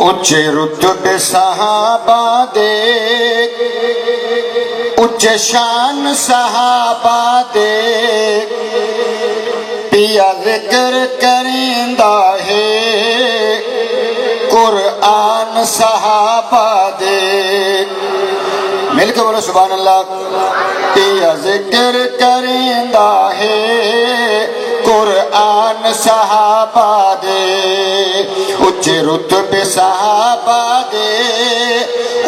اچھے رتبے صحابہ دے، اچھے شان صحابہ دے، پیا ذکر کریندا ہے قرآن صحابہ دے۔ مل کے بولو سبحان اللہ۔ پیا ذکر کریندا ہے قرآن صحابہ دے، اچھے رتبے صحابہ دے،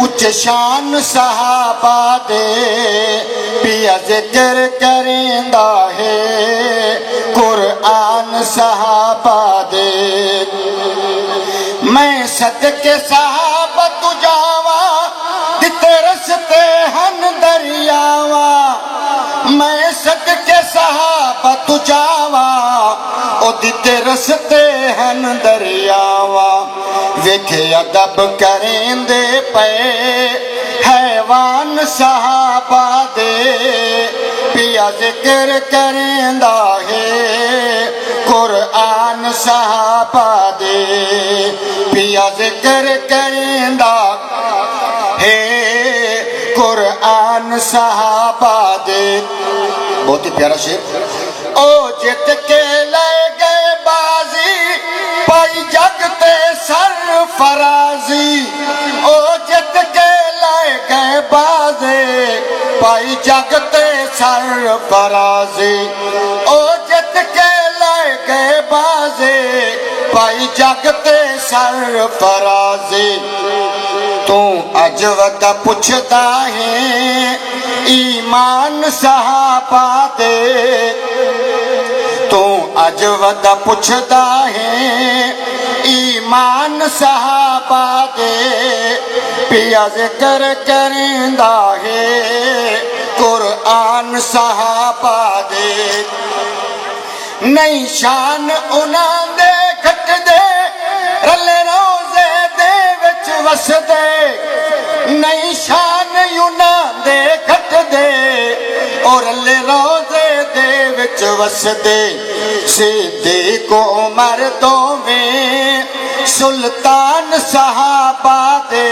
اچھے شان صحابہ دے، پیا ذکر کریندا ہے قرآن صحابہ دے۔ میں صدقے صحابہ تو جاواں، دتے رستے ہن دریاواں، میں صدقے صحابہ تو جاواں، او دتے رستے ہن دریاواں، ویکھے ادب کریندے پئے حیوان صحابہ دے، پیا ذکر کریندا ہے قرآن صحابہ دے، پیا ذکر کریندا ہے قرآن صحابہ دے۔ بہت ہی پیارا شعر۔ او جت کے لے گئے بازی، پائی جگ تے سرفرازی، او جت کے لے گئے بازی، پائی جگ تے سرفرازی، او جت کے لے گئے بازی، پائی جگ تے سرفرازی۔ تو اج ودا پوچھدا ہے ایمان صحابہ دے، تو اج ودا پوچھدا ہے ایمان صحابہ دے، پیا ذکر کریندا ہے قرآن صحابہ دے۔ نہیں شان انہاں دے گھٹ دے، رلے روزے دے وچ وس دے، نہیں شان انہاں دے گھٹ دے، اور رلے روزے دے وچ وس دے، صدیق عمر دوویں سلطان صحابہ دے،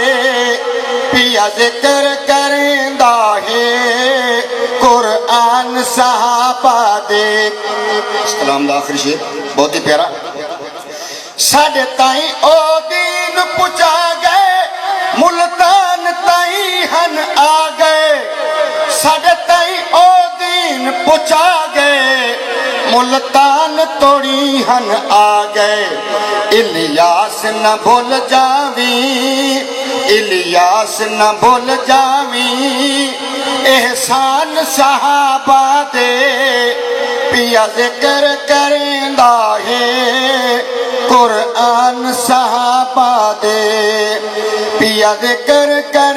پیا ذکر کریندا ہے قرآن صحابہ دے۔ اس کلام دا آخری شعر بہت ہی پیارا۔ ساڈے تائیں او دین پہنچا گئے، ملتان تائیں ہن آ گئے، ساڈے تائیں او دین پہنچا گئے، ملتان توڑی ہن آ گئے۔ الیاس نہ بھول جاویں، الیاس نہ بھول جاویں، احسان صحابہ دے، پیا ذکر کریندا ہے قرآن صحابہ دے، پیا ذکر کریں